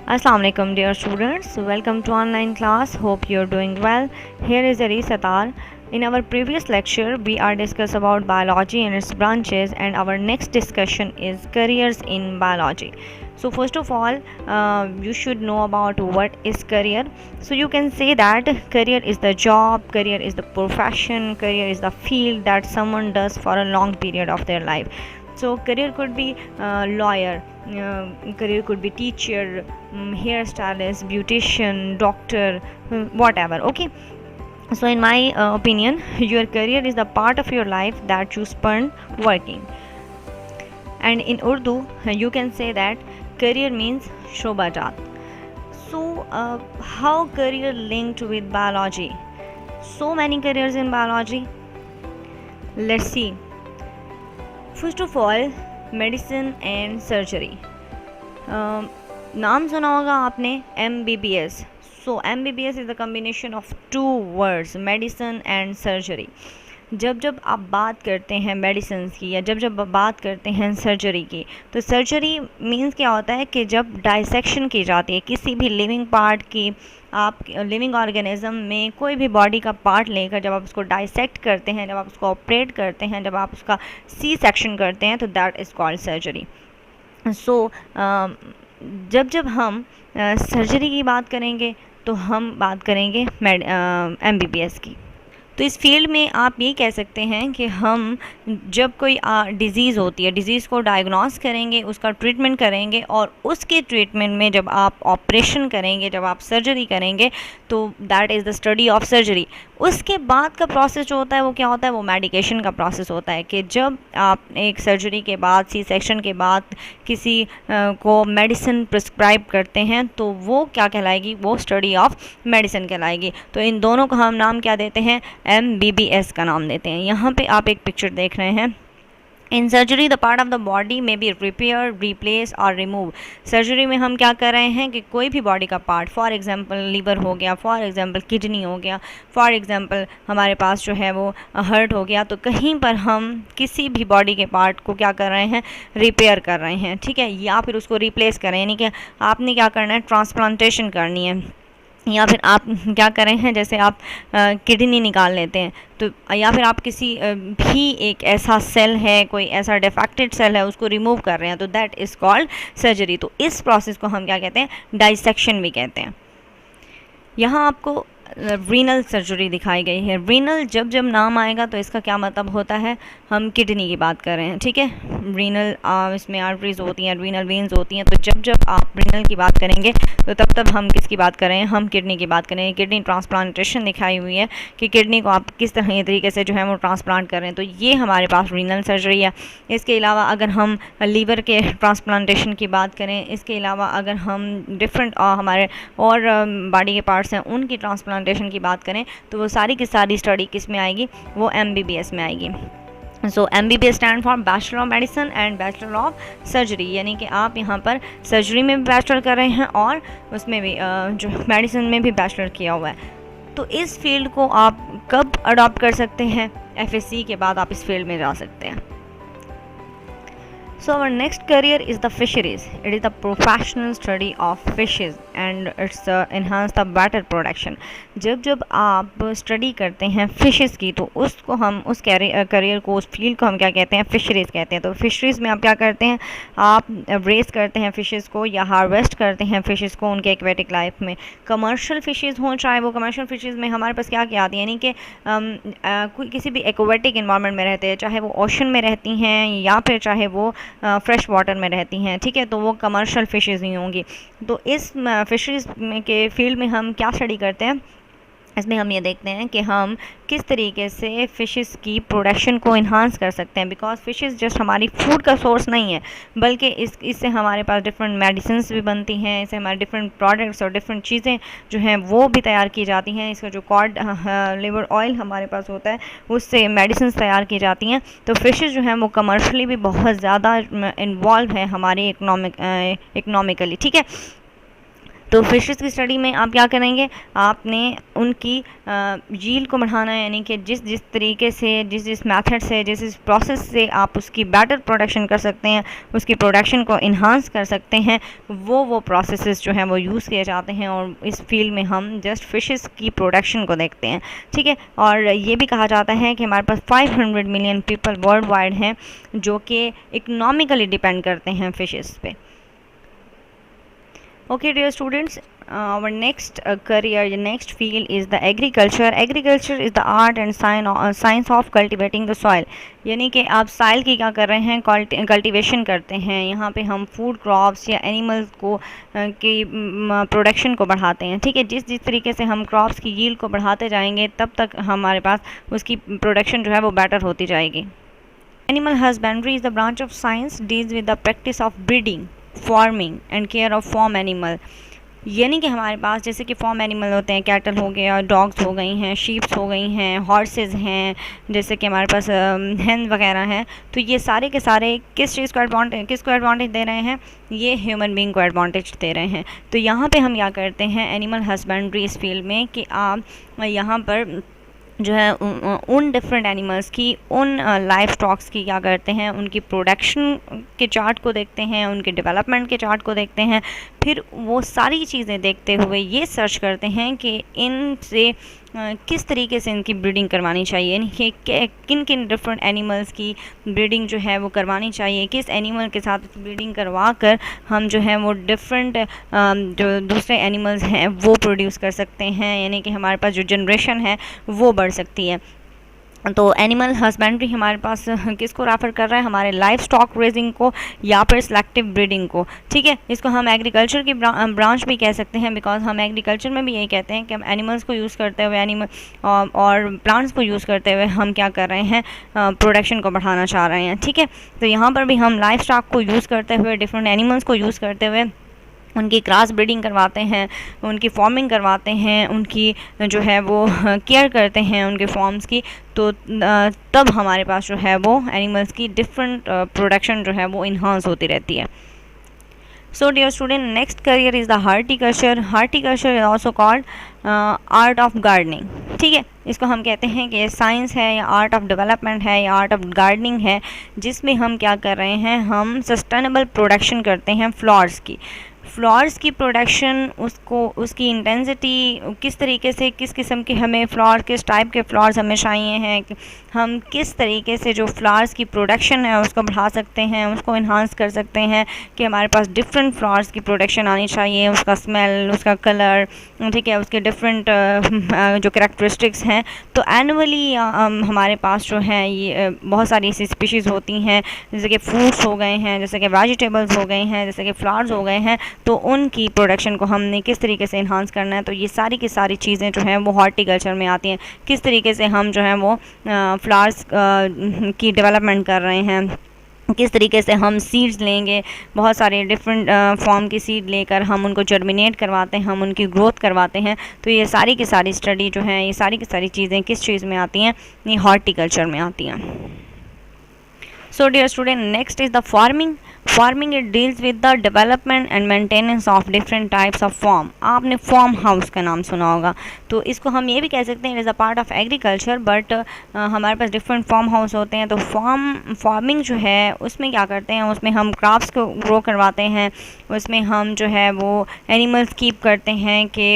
Assalamu alaikum dear students, welcome to online class. Hope you are doing well. Here is Ari Satar. In our previous lecture we are discuss about biology and its branches, and our next discussion is careers in biology. So first of all, you should know about what is career. So you can say that career is the job, career is the profession, career is the field that someone does for a long period of their life. So career could be lawyer, career could be teacher, hairstylist, beautician, doctor, whatever. Okay. So in my opinion, your career is the part of your life that you spend working. And in Urdu, you can say that career means shobajat. So how career linked with biology? So many careers in biology. Let's see. First of all medicine and surgery. नाम सुना होगा आपने MBBS. So MBBS is the combination of 2 words, medicine and surgery. जब आप बात करते हैं medicine की या जब बात करते हैं सर्जरी की, तो सर्जरी मीन्स क्या होता है कि जब डाइसेक्शन की जाती है किसी भी लिविंग पार्ट की, आप लिविंग ऑर्गेनिज्म में कोई भी बॉडी का पार्ट लेकर जब आप उसको डाइसेक्ट करते हैं, जब आप उसको ऑपरेट करते हैं, जब आप उसका सी सेक्शन करते हैं, तो दैट इज़ कॉल्ड सर्जरी. सो जब हम सर्जरी की बात करेंगे तो हम बात करेंगे MBBS की. तो इस फील्ड में आप ये कह सकते हैं कि हम जब कोई डिज़ीज़ होती है, डिज़ीज़ को डायग्नोस करेंगे, उसका ट्रीटमेंट करेंगे, और उसके ट्रीटमेंट में जब आप ऑपरेशन करेंगे, जब आप सर्जरी करेंगे, तो that is the study of surgery. उसके बाद का प्रोसेस जो होता है वो क्या होता है, वो मेडिकेशन का प्रोसेस होता है. कि जब आप एक सर्जरी के बाद, सी सेक्शन के बाद किसी को मेडिसिन प्रिस्क्राइब करते हैं, तो वो क्या कहलाएगी, वो स्टडी ऑफ मेडिसिन कहलाएगी. तो इन दोनों का हम नाम क्या देते हैं, MBBS का नाम देते हैं. यहाँ पे आप एक पिक्चर देख रहे हैं. In surgery the part of the body में बी रिपेयर, रिप्लेस और रिमूव. सर्जरी में हम क्या कर रहे हैं कि कोई भी बॉडी का पार्ट, फॉर एग्जांपल लीवर हो गया, फॉर एग्जांपल किडनी हो गया, फॉर एग्जांपल हमारे पास जो है वो हार्ट हो गया, तो कहीं पर हम किसी भी बॉडी के पार्ट को क्या कर रहे हैं, रिपेयर कर रहे हैं. ठीक है. या फिर उसको रिप्लेस कर रहे हैं, यानी कि आपने क्या करना है, ट्रांसप्लांटेशन करनी है. या फिर आप क्या करें हैं, जैसे आप किडनी निकाल लेते हैं, तो या फिर आप किसी भी एक ऐसा सेल है, कोई ऐसा डिफेक्टेड सेल है, उसको रिमूव कर रहे हैं, तो दैट इज़ कॉल्ड सर्जरी. तो इस प्रोसेस को हम क्या कहते हैं, डाइसेक्शन भी कहते हैं. यहाँ आपको रीनल सर्जरी दिखाई गई है. रीनल जब नाम आएगा तो इसका क्या मतलब होता है, हम किडनी की बात कर रहे हैं. ठीक है. रीनल इसमें आर्टरीज होती हैं, रीनल वेन्स होती हैं. तो जब आप रीनल की बात करेंगे तो तब हम किसकी बात कर रहे हैं, हम किडनी की बात करेंगे. किडनी ट्रांसप्लांटेशन दिखाई हुई है कि किडनी को आप किस तरह तरीके से जो है वो ट्रांसप्लांट कर रहे हैं, तो ये हमारे पास रीनल सर्जरी है. इसके अलावा अगर हम लीवर के ट्रांसप्लांटेशन की बात करें, इसके अलावा अगर हम डिफरेंट हमारे और बॉडी के पार्ट्स हैं उनकी ट्रांसप्लांटेशन की बात करें, तो वो सारी की सारी स्टडी किस में आएगी, वो MBBS में आएगी. सो MBBS stand for bachelor of medicine and bachelor of surgery. यानी कि आप यहाँ पर सर्जरी में भी बैचलर कर रहे हैं और उसमें भी जो मेडिसिन में भी बैचलर किया हुआ है. तो इस फील्ड को आप कब अडॉप्ट कर सकते हैं, FSC के बाद आप इस फील्ड में जा सकते हैं. So our next career is the fisheries. It is the professional study of fishes and it's enhance the better production. जब आप स्टडी करते हैं फिशेस की, तो उसको हम उस करियर को, उस फील्ड को हम क्या कहते हैं, फिशरीज़ कहते हैं. तो फिशरीज़ में आप क्या करते हैं, आप रेस करते हैं फ़िशेस को या हार्वेस्ट करते हैं फ़िशेस को उनके एक्वेटिक लाइफ में. कमर्शियल फ़िशेस हों, चाहे वो कमर्शियल फ़िशेस में हमारे पास क्या क्या आती है, यानी कि कोई किसी भी एक्वेटिक इन्वायरमेंट में रहते हैं, चाहे वो ओशन में रहती हैं या फिर चाहे वो फ्रेश वाटर में रहती हैं. ठीक है. तो वो कमर्शियल फ़िशेज़ नहीं होंगी. तो इस फिशरीज़ के फील्ड में हम क्या स्टडी करते हैं, इसमें हम ये देखते हैं कि हम किस तरीके से फ़िशेस की प्रोडक्शन को इन्हांस कर सकते हैं. बिकॉज फ़िशेस जस्ट हमारी फूड का सोर्स नहीं है, बल्कि इससे हमारे पास डिफरेंट मेडिसिन्स भी बनती हैं, इससे हमारे डिफरेंट प्रोडक्ट्स और डिफरेंट चीज़ें जो हैं वो भी तैयार की जाती हैं. इसका जो कॉड लिवर ऑयल हमारे पास होता है उससे मेडिसिन तैयार की जाती हैं. तो फ़िशेस जो हैं वो कमर्शली भी बहुत ज़्यादा इन्वॉल्व है हमारी इकनॉमिकली. ठीक है. तो फिशेस की स्टडी में आप क्या करेंगे, आपने उनकी यील्ड को बढ़ाना है, यानी कि जिस जिस तरीके से, जिस जिस मेथड से, जिस जिस प्रोसेस से आप उसकी बेटर प्रोडक्शन कर सकते हैं, उसकी प्रोडक्शन को इन्हांस कर सकते हैं, वो प्रोसेसेस जो हैं वो यूज़ किए जाते हैं। और इस फील्ड में हम जस्ट फिशेस की प्रोडक्शन को देखते हैं, ठीक है। और ये भी कहा जाता है कि हमारे पास 500 मिलियन पीपल वर्ल्ड वाइड हैं जो कि इकोनॉमिकली डिपेंड करते हैं फिशेस पे। Okay, dear students, our next career, the next field is the agriculture. Agriculture is the art and science of cultivating the soil. यानी कि आप साइल की क्या कर रहे हैं, कल्टीवेशन करते हैं। यहाँ पे हम फूड क्रॉप्स या एनिमल्स को की प्रोडक्शन को बढ़ाते हैं, ठीक है। जिस जिस तरीके से हम क्रॉप्स की यील्ड को बढ़ाते जाएंगे तब तक हमारे पास उसकी प्रोडक्शन जो है वो बेटर होती जाएगी। Animal husbandry is the branch of science deals with the practice of breeding, farming and care of farm animal. यानी कि हमारे पास जैसे कि फार्म एनिमल होते हैं, कैटल हो गया, डॉग्स हो गई हैं, शीप्स हो गई हैं, हॉर्सेस हैं, जैसे कि हमारे पास हैन वगैरह हैं। तो ये सारे के सारे किसको एडवांटेज दे रहे हैं, ये ह्यूमन बीइंग को एडवांटेज दे रहे हैं। तो यहाँ पे हम क्या करते हैं एनिमल हस्बेंड्री इस फील्ड में कि आप यहाँ पर जो है उन डिफरेंट एनिमल्स की, उन लाइफ स्टॉक्स की क्या करते हैं, उनकी प्रोडक्शन के चार्ट को देखते हैं, उनके डेवलपमेंट के चार्ट को देखते हैं। फिर वो सारी चीज़ें देखते हुए ये सर्च करते हैं कि इनसे किस तरीके से इनकी ब्रीडिंग करवानी चाहिए, यानी कि किन किन डिफरेंट एनिमल्स की ब्रीडिंग जो है वो करवानी चाहिए, किस एनिमल के साथ ब्रीडिंग करवा कर हम जो है वो डिफरेंट जो दूसरे एनिमल्स हैं वो प्रोड्यूस कर सकते हैं, यानी कि हमारे पास जो जनरेशन है वो बढ़ सकती है। तो एनिमल हस्बेंड्री हमारे पास किसको रेफर कर रहा है, हमारे लाइफ स्टॉक रेजिंग को या फिर सिलेक्टिव ब्रीडिंग को, ठीक है। इसको हम एग्रीकल्चर की ब्रांच भी कह सकते हैं, बिकॉज हम एग्रीकल्चर में भी यही कहते हैं कि हम एनिमल्स को यूज़ करते हुए, एनिमल और प्लांट्स को यूज़ करते हुए हम क्या कर रहे हैं, प्रोडक्शन को बढ़ाना चाह रहे हैं, ठीक है। तो यहाँ पर भी हम लाइफ स्टॉक को यूज़ करते हुए, डिफरेंट एनिमल्स को यूज़ करते हुए उनकी क्रॉस ब्रीडिंग करवाते हैं, उनकी फार्मिंग करवाते हैं, उनकी जो है वो केयर करते हैं उनके फॉर्म्स की। तो तब हमारे पास जो है वो एनिमल्स की डिफरेंट प्रोडक्शन जो है वो इन्हांस होती रहती है। So dear student, next career is the horticulture. Horticulture is also called art of gardening, ठीक है। इसको हम कहते हैं कि साइंस है या आर्ट ऑफ डेवलपमेंट है या आर्ट ऑफ गार्डनिंग है, जिसमें हम क्या कर रहे हैं, हम सस्टेनेबल प्रोडक्शन करते हैं फ्लावर्स की प्रोडक्शन, उसको उसकी इंटेंसिटी किस तरीके से, किस किस्म के हमें फ्लावर, किस टाइप के फ्लावर्स हमें चाहिए हैं, हम किस तरीके से जो फ्लावर्स की प्रोडक्शन है उसको बढ़ा सकते हैं, उसको इन्हांस कर सकते हैं कि हमारे पास डिफरेंट फ्लावर्स की प्रोडक्शन आनी चाहिए, उसका स्मेल, उसका कलर, ठीक है, उसके डिफरेंट जो कैरेक्टरिस्टिक्स हैं। तो एनुअली हमारे पास जो है ये बहुत सारी ऐसी स्पीशीज़ होती हैं, जैसे कि फ्रूट्स हो गए हैं, जैसे कि वेजिटेबल्स हो गए हैं, जैसे कि फ्लावर्स हो गए हैं। तो उनकी प्रोडक्शन को हमने किस तरीके से इन्हांस करना है, तो ये सारी की सारी चीज़ें जो हैं वो हॉर्टिकल्चर में आती हैं। किस तरीके से हम जो है वो फ्लावर्स की डेवलपमेंट कर रहे हैं, किस तरीके से हम सीड्स लेंगे, बहुत सारे डिफरेंट फॉर्म की सीड लेकर हम उनको जर्मिनेट करवाते हैं, हम उनकी ग्रोथ करवाते हैं। तो ये सारी की सारी स्टडी जो है, ये सारी की सारी चीज़ें किस चीज़ में आती हैं, ये हॉर्टिकल्चर में आती हैं। So dear student, next is the farming. Farming it deals with the development and maintenance of different types of farm. आपने फार्म हाउस का नाम सुना होगा, तो इसको हम ये भी कह सकते हैं it is a part of agriculture, but हमारे पास डिफरेंट फार्म हाउस होते हैं। तो फार्मिंग जो है उसमें क्या करते हैं, उसमें हम क्रॉप्स को ग्रो करवाते हैं, उसमें हम जो है वो एनिमल्स कीप करते हैं कि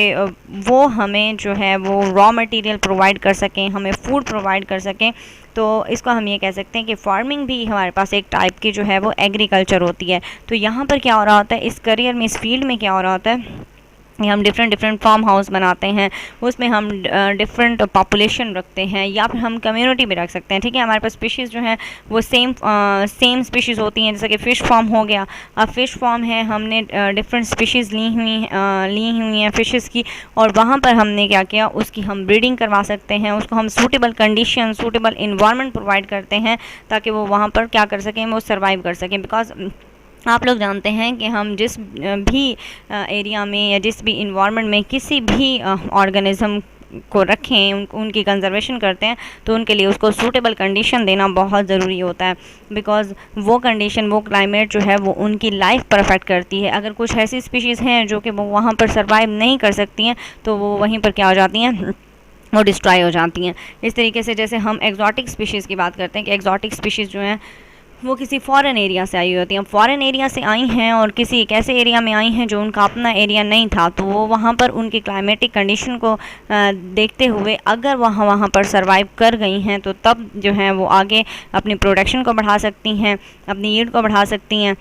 वो हमें जो है वो रॉ मटेरियल प्रोवाइड कर सकें, हमें फूड प्रोवाइड कर सकें। तो इसको हम ये कह सकते हैं कि फार्मिंग भी हमारे पास एक टाइप की जो है वो एग्रीकल्चर होती है। तो यहाँ पर क्या हो रहा होता है, इस करियर में, इस फील्ड में क्या हो रहा होता है, हम डिफरेंट फार्म हाउस बनाते हैं, उसमें हम डिफरेंट पॉपुलेशन रखते हैं या फिर हम कम्युनिटी भी रख सकते हैं, ठीक है। हमारे पास स्पीशीज़ जो हैं वो सेम स्पीशीज़ होती हैं, जैसे कि फ़िश फार्म हो गया। अब फ़िश फार्म है, हमने डिफरेंट स्पीशीज़ ली हुई हैं फ़िशेस की, और वहाँ पर हमने क्या किया, उसकी हम ब्रीडिंग करवा सकते हैं, उसको हम suitable condition, suitable environment provide करते हैं ताकि वो वहाँ पर क्या कर सकें, वो सर्वाइव कर सकें। बिकॉज आप लोग जानते हैं कि हम जिस भी एरिया में या जिस भी इन्वायरमेंट में किसी भी ऑर्गेनिज्म को रखें, उनकी कंजर्वेशन करते हैं, तो उनके लिए उसको सूटेबल कंडीशन देना बहुत ज़रूरी होता है, बिकॉज़ वो कंडीशन, वो क्लाइमेट जो है वो उनकी लाइफ पर अफेक्ट करती है। अगर कुछ ऐसी स्पीशीज़ हैं जो कि वो वहाँ पर सर्वाइव नहीं कर सकती हैं, तो वो वहीं पर क्या हो जाती हैं, वो डिस्ट्रॉय हो जाती हैं। इस तरीके से जैसे हम एग्जॉटिक स्पीशीज़ की बात करते हैं कि एग्जॉटिक स्पीशीज़ जो हैं वो किसी फॉरेन एरिया से आई हुई होती हैं, फॉरेन एरिया से आई हैं और किसी एक ऐसे एरिया में आई हैं जो उनका अपना एरिया नहीं था, तो वो वहाँ पर उनकी क्लाइमेटिक कंडीशन को देखते हुए अगर वहाँ पर सर्वाइव कर गई हैं, तो तब जो है वो आगे अपनी प्रोडक्शन को बढ़ा सकती हैं, अपनी यील्ड को बढ़ा सकती हैं।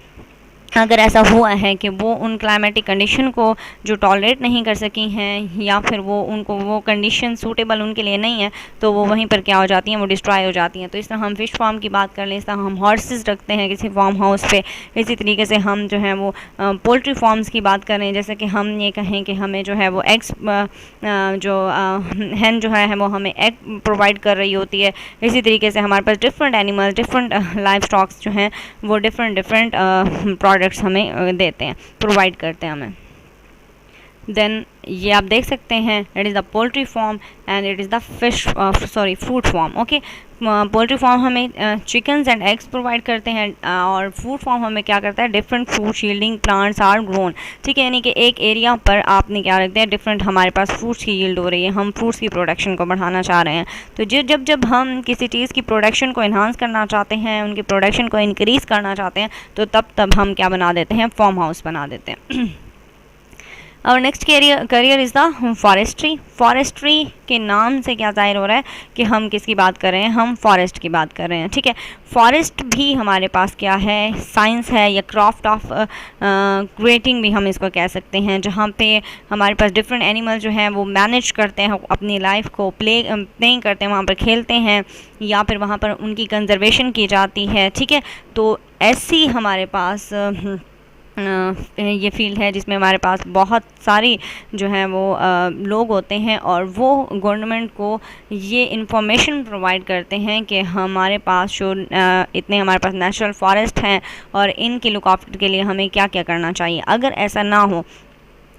अगर ऐसा हुआ है कि वो उन क्लाइमेटिक कंडीशन को जो टॉलरेट नहीं कर सकी हैं, या फिर वो उनको वो कंडीशन सूटेबल उनके लिए नहीं है, तो वो वहीं पर क्या हो जाती हैं, वो डिस्ट्रॉय हो जाती हैं। तो इस तरह हम फिश फार्म की बात कर लें, इस तरह हम हॉर्सेस रखते हैं किसी फार्म हाउस पे, इसी तरीके से हम जो है वो पोल्ट्री फार्म्स की बात करें, जैसे कि हम ये कहें कि हमें जो है वो एग्स जो हैन जो है वो हमें एग प्रोवाइड कर रही होती है। इसी तरीके से हमारे पास different animals, different life stocks जो हैं वो डिफरेंट प्रोडक्ट्स हमें देते हैं, प्रोवाइड करते हैं हमें। देन ये आप देख सकते हैं, it is the poultry farm and it is the fish fruit farm. Okay, poultry farm हमें चिकन्स एंड एग्स प्रोवाइड करते हैं, और फ्रूट फार्म हमें क्या करता है, different fruit yielding plants are grown. ठीक है, यानी कि एक एरिया पर आपने क्या रखते हैं, डिफरेंट हमारे पास फ्रूट्स की यील्ड हो रही है, हम फ्रूट्स की प्रोडक्शन को बढ़ाना चाह रहे हैं। तो जब हम किसी चीज़ की प्रोडक्शन को इन्हांस करना चाहते हैं, उनकी प्रोडक्शन को इंक्रीज़ करना चाहते हैं, तो तब हम क्या बना देते हैं, फार्म हाउस बना देते हैं। और next career is the forestry. Forestry के नाम से क्या जाहिर हो रहा है कि हम किसकी बात कर रहे हैं, हम फॉरेस्ट की बात कर रहे हैं। ठीक है, फॉरेस्ट भी हमारे पास क्या है, साइंस है या क्राफ्ट ऑफ क्रिएटिंग भी हम इसको कह सकते हैं, जहाँ पे हमारे पास डिफरेंट एनिमल जो हैं वो मैनेज करते हैं अपनी लाइफ को, प्लेइंग करते हैं, वहाँ पर खेलते हैं, या फिर वहाँ पर उनकी कंजर्वेशन की जाती है। ठीक है, तो ऐसी हमारे पास ये फील्ड है जिसमें हमारे पास बहुत सारी जो हैं वो लोग होते हैं, और वो गवर्नमेंट को ये इंफॉर्मेशन प्रोवाइड करते हैं कि हमारे पास जो इतने हमारे पास नेशनल फॉरेस्ट हैं और इनके लुक आफ्टर के लिए हमें क्या क्या करना चाहिए। अगर ऐसा ना हो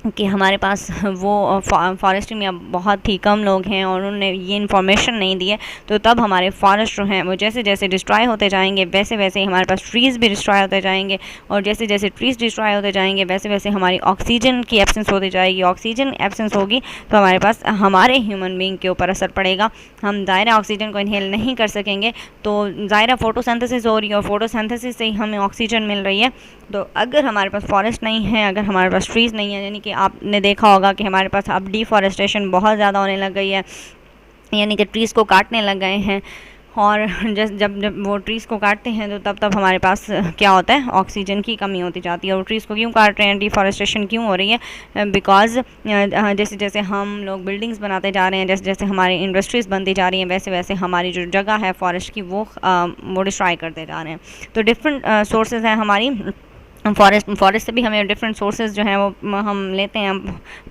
कि हमारे पास वो फॉरेस्ट में अब बहुत ही कम लोग हैं और उन्होंने ये इन्फॉर्मेशन नहीं दी है, तो तब हमारे फॉरेस्ट जो हैं वो जैसे जैसे डिस्ट्रॉय होते जाएंगे, वैसे वैसे ही हमारे पास ट्रीज़ भी डिस्ट्रॉय होते जाएंगे, और जैसे जैसे ट्रीज़ डिस्ट्रॉय होते जाएंगे वैसे वैसे हमारी ऑक्सीजन की एब्सेंस होती जाएगी। ऑक्सीजन एब्सेंस होगी तो हमारे पास हमारे ह्यूमन बींग के ऊपर असर पड़ेगा, हम ज़ाहिर ऑक्सीजन को इनहेल नहीं कर सकेंगे। तो ज़ाहिर फोटोसिंथेसिस हो रही है और फोटोसिंथेसिस से ही हमें ऑक्सीजन मिल रही है। तो अगर हमारे पास फॉरेस्ट नहीं है, अगर हमारे पास ट्रीज़ नहीं है, यानी कि आपने देखा होगा कि हमारे पास अब डिफॉरेस्टेशन बहुत ज़्यादा होने लग गई है, यानी कि ट्रीज़ को काटने लग गए हैं, और जब वो ट्रीज़ को काटते हैं तो तब हमारे पास क्या होता है, ऑक्सीजन की कमी होती जाती है। और ट्रीज़ को क्यों काट रहे हैं, डिफॉरेस्टेशन क्यों हो रही है, बिकॉज़ जैसे जैसे हम लोग बिल्डिंग्स बनाते जा रहे हैं, जैसे जैसे हमारी इंडस्ट्रीज़ बनती जा रही हैं, वैसे वैसे हमारी जो जगह है फॉरेस्ट की वो डिस्ट्रॉय करते जा रहे हैं। तो डिफरेंट सोर्सेज हैं हमारी फॉरेस्ट से भी हमें डिफरेंट सोर्सेज जो हैं वो हम लेते हैं,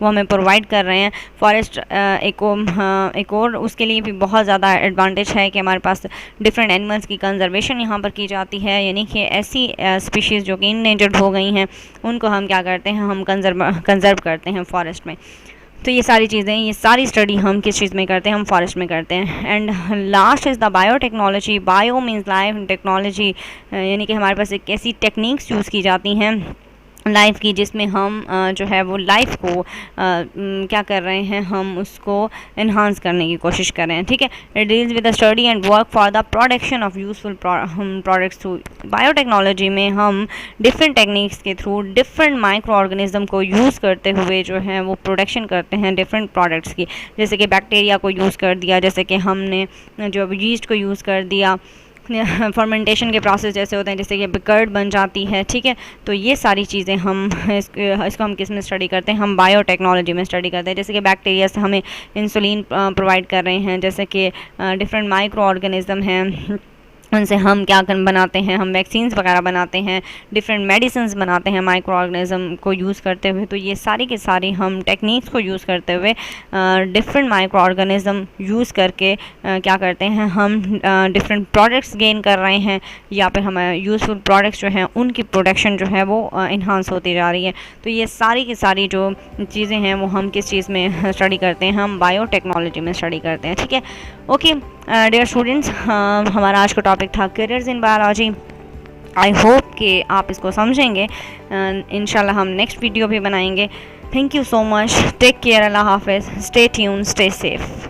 वो हमें प्रोवाइड कर रहे हैं। फॉरेस्ट एक और उसके लिए भी बहुत ज़्यादा एडवांटेज है कि हमारे पास डिफरेंट एनिमल्स की कंजर्वेशन यहाँ पर की जाती है, यानी कि ऐसी स्पीशीज़ जो कि इंडेंजर्ड हो गई हैं उनको हम क्या करते हैं, हम कंजर्व करते हैं फॉरेस्ट में। तो ये सारी चीज़ें, ये सारी स्टडी हम किस चीज़ में करते हैं, हम फॉरेस्ट में करते हैं। And last is the biotechnology. Bio means life, technology यानी कि हमारे पास एक ऐसी टेक्निक्स यूज़ की जाती हैं लाइफ की जिसमें हम जो है वो लाइफ को क्या कर रहे हैं, हम उसको इन्हांस करने की कोशिश कर रहे हैं। ठीक है, it deals with the study and work for the production of useful products through biotechnology में हम डिफरेंट टेक्निक्स के थ्रू डिफरेंट माइक्रो ऑर्गेनिज्म को यूज़ करते हुए जो है वो प्रोडक्शन करते हैं डिफरेंट प्रोडक्ट्स की, जैसे कि बैक्टीरिया को यूज़ कर दिया, जैसे कि हमने जो यीस्ट को यूज़ कर दिया, फर्मेंटेशन के प्रोसेस जैसे होते हैं, जैसे कि कर्ड बन जाती है। ठीक है, तो ये सारी चीज़ें हम इसको हम किस में स्टडी करते हैं, हम बायोटेक्नोलॉजी में स्टडी करते हैं। जैसे कि बैक्टीरिया से हमें इंसुलिन प्रोवाइड कर रहे हैं, जैसे कि डिफरेंट माइक्रो ऑर्गेनिज्म हैं उनसे हम क्या बनाते हैं, हम वैक्सीन्स वगैरह बनाते हैं, डिफरेंट मेडिसिन्स बनाते हैं माइक्रो ऑर्गेनिज्म को यूज़ करते हुए। तो ये सारी के सारी हम टेक्निक्स को यूज़ करते हुए डिफरेंट माइक्रो ऑर्गेनिज्म यूज़ करके क्या करते हैं, हम डिफरेंट प्रोडक्ट्स गेन कर रहे हैं, या फिर हमारे यूज़फुल प्रोडक्ट्स जो हैं उनकी प्रोडक्शन जो है वो इन्हांस होती जा रही है। तो ये सारी की सारी जो चीज़ें हैं वो हम किस चीज़ में स्टडी करते हैं, हम बायोटेक्नोलॉजी में स्टडी करते हैं। ठीक है, ओके डियर स्टूडेंट्स, हमारा आज का टॉपिक था careers in biology. I hope कि आप इसको समझेंगे। इंशाल्लाह हम नेक्स्ट वीडियो भी बनाएंगे। Thank you so much, take care, अल्लाह हाफिज़, स्टे ट्यून, स्टे सेफ।